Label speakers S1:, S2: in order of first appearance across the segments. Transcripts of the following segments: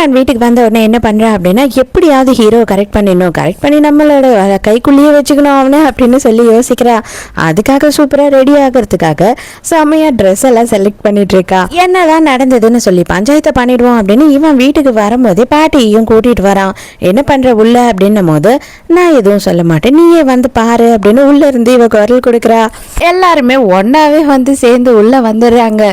S1: வேன்மேன் வீட்டுக்கு வந்த உடனே என்ன பண்றா அப்படின்னா, எப்படியாவது ஹீரோ கரெக்ட் பண்ணி நம்மளோட கைக்குள்ளேயே வச்சுக்கணும் அவனை அப்படின்னு சொல்லி யோசிக்கிறா. அதுக்காக சூப்பரா ரெடி ஆகிறதுக்காக செமையா ட்ரெஸ் எல்லாம் செலக்ட் பண்ணிட்டு இருக்கா. என்னதான் நடந்ததுன்னு சொல்லி பஞ்சாயத்தை பண்ணிடுவோம் அப்படின்னு இவன் வீட்டுக்கு வரும்போதே பாட்டியையும் கூட்டிட்டு வரான். என்ன பண்ற உள்ள அப்படின்னும் போது, நான் எதுவும் சொல்ல மாட்டேன், நீயே வந்து பாரு அப்படின்னு உள்ள இருந்து இவ குரல் கொடுக்குறா. எல்லாருமே ஒன்னாவே வந்து சேர்ந்து உள்ள வந்துடுறாங்க.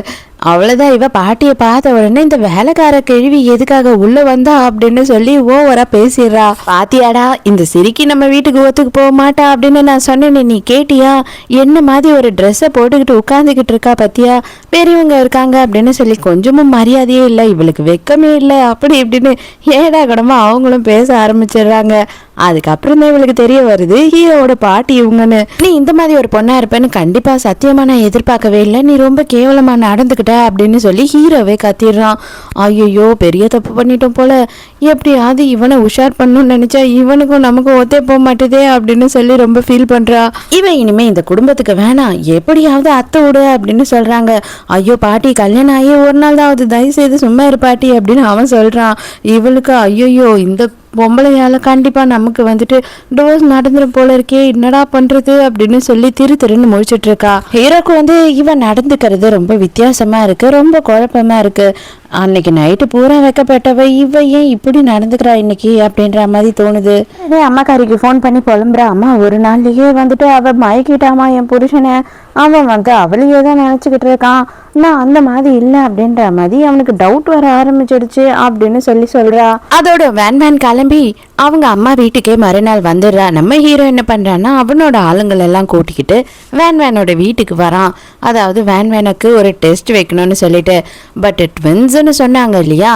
S1: அவ்வளவுதான். இவ பாட்டியை பார்த்த உடனே இந்த வேலைக்கார கேள்வி எதுக்காக உள்ள வந்தா அப்படின்னு சொல்லி ஓவரா பேசிடுறா. பாத்தியாடா, இந்த சிரிக்கி நம்ம வீட்டுக்கு ஒத்துக்கு போக மாட்டா அப்படின்னு நான் சொன்னேன்னு நீ கேட்டியா? என்ன மாதிரி ஒரு ட்ரெஸ்ஸை போட்டுக்கிட்டு உட்காந்துக்கிட்டு இருக்கா பத்தியா? பெரியவங்க இருக்காங்க அப்படின்னு சொல்லி கொஞ்சமும் மரியாதையே இல்லை, இவளுக்கு வெக்கமே இல்லை அப்படி இப்படின்னு ஏடா கூடமா அவங்களும் பேச ஆரம்பிச்சிடுறாங்க. அதுக்கப்புறம் தான் இவளுக்கு தெரிய வருது ஹீரோவோட பாட்டி இவங்கன்னு. நீ இந்த மாதிரி ஒரு பொண்ணா இருப்பேன்னு கண்டிப்பா சத்தியமா நான் எதிர்பார்க்கவே இல்லை, நீ ரொம்ப கேவலமா நடந்துக்கிட்ட அப்படின்னு சொல்லி ஹீரோவே கத்திடுறான். ஐயோ பெரிய தப்பு பண்ணிட்டோம் போல, எப்படியாவது இவனை உஷார் பண்ணணும்னு நினைச்சா இவனுக்கும் நமக்கும் ஒத்தே போக மாட்டேதே அப்படின்னு சொல்லி ரொம்ப ஃபீல் பண்றா. இவன் இனிமே இந்த குடும்பத்துக்கு வேணாம், எப்படியாவது அத்தை விடு அப்படின்னு சொல்றாங்க. ஐயோ பாட்டி கல்யாணம் ஆகி ஒரு நாள் தான் அது, தயவு செய்து சும்மா இரு பாட்டி அப்படின்னு அவன் சொல்றான். இவளுக்கு ஐயோ இந்த பொம்பளையால கண்டிப்பா நமக்கு வந்துட்டு டோஸ் நடந்துரும் போல இருக்கே, என்னடா பண்றது அப்படின்னு சொல்லி திருன்னு முழிச்சிட்டு இருக்கா. ஹீரோக்கு வந்து இவன் நடந்துக்கிறது ரொம்ப வித்தியாசமா இருக்கு, ரொம்ப குழப்பமா இருக்கு. அன்னைக்கு நைட்டு பூரா வைக்கப்பட்டவ இவ ஏன் இப்படி நடந்துக்கிறா இன்னைக்கு அப்படின்ற மாதிரி தோணுது. அம்மாக்காரிக்கு ஃபோன் பண்ணி புலம்புறா. அம்மா ஒரு நாள்லயே வந்துட்டு அவ மயக்கிட்டாமா என் புருஷனை, அவன் வந்து அவளையே தான் நினைச்சுக்கிட்டு இருக்கான், நான் அந்த மாதிரி இல்லை அப்படின்ற மாதிரி அவனுக்கு டவுட் வர ஆரம்பிச்சிடுச்சு அப்படின்னு சொல்லி சொல்றா. அதோட வேன் கிளம்பி அவங்க அம்மா வீட்டுக்கே மறுநாள் வந்துடுறா. நம்ம ஹீரோ என்ன பண்றான்னா அவனோட ஆளுங்கள் எல்லாம் கூட்டிக்கிட்டு வேனோட வீட்டுக்கு வரான். அதாவது வேனுக்கு ஒரு டெஸ்ட் வைக்கணும்னு சொல்லிட்டு. பட் ட்வின்ஸ்ன்னு சொன்னாங்க இல்லையா,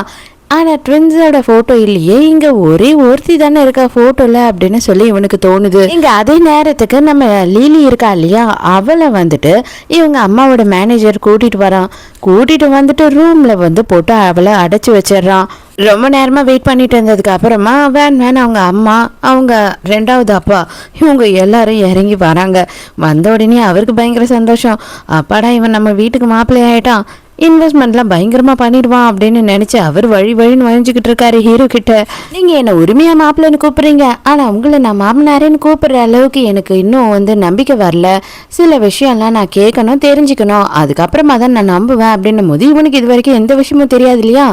S1: ஆனால் ட்வின்ஸோட ஃபோட்டோ இல்லையே, இங்கே ஒரே ஒருத்தி தானே இருக்கா ஃபோட்டோவில் அப்படின்னு சொல்லி இவனுக்கு தோணுது. இங்கே அதே நேரத்துக்கு நம்ம லீலி இருக்கா இல்லையா, அவளை வந்துட்டு இவங்க அம்மாவோட மேனேஜர் கூட்டிட்டு வந்துட்டு ரூமில் வந்து போட்டு அவளை அடைச்சி வச்சிடுறான். ரொம்ப நேரமாக வெயிட் பண்ணிட்டு இருந்ததுக்கு அப்புறமா வேன் அவங்க அம்மா, அவங்க ரெண்டாவது அப்பா, இவங்க எல்லாரும் இறங்கி வராங்க. வந்த உடனே அவருக்கு பயங்கர சந்தோஷம். அப்பாடா இவன் நம்ம வீட்டுக்கு மாப்பிள்ளை ஆயிட்டான், இன்வெஸ்ட்மெண்ட்லாம் பயங்கரமா பண்ணிடுவான் அப்படின்னு நினைச்சு அவர் வழின்னு வழிஞ்சுக்கிட்டு இருக்காரு ஹீரோ கிட்ட. நீங்க என்ன உரிமையா மாப்பிள்ளைன்னு கூப்பிடுறீங்க, ஆனா உங்களை நான் மாமனாரேன்னு கூப்பிடுற அளவுக்கு எனக்கு இன்னும் வந்து நம்பிக்கை வரல, சில விஷயம்லாம் நான் கேட்கணும் தெரிஞ்சுக்கணும், அதுக்கப்புறமா தான் நான் நம்புவேன் அப்படின்னு போது இவனுக்கு இது வரைக்கும் எந்த விஷயமும் தெரியாது இல்லையா.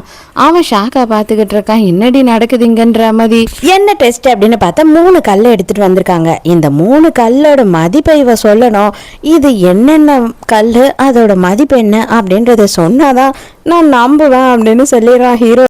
S1: அவன் ஷாக்கா பார்த்துக்கிட்டு இருக்கான், என்னடி நடக்குதுங்கன்ற மாதிரி. என்ன டெஸ்ட் அப்படின்னு பார்த்தா 3 கல்லை எடுத்துட்டு வந்திருக்காங்க. இந்த 3 கல்லோட மதிப்பை இவ சொல்லணும், இது என்னென்ன கல், அதோட மதிப்பு என்ன அப்படின்றத சொன்னாதான் நான் நம்புவேன் அப்படின்னு சொல்லிடுறான் ஹீரோ.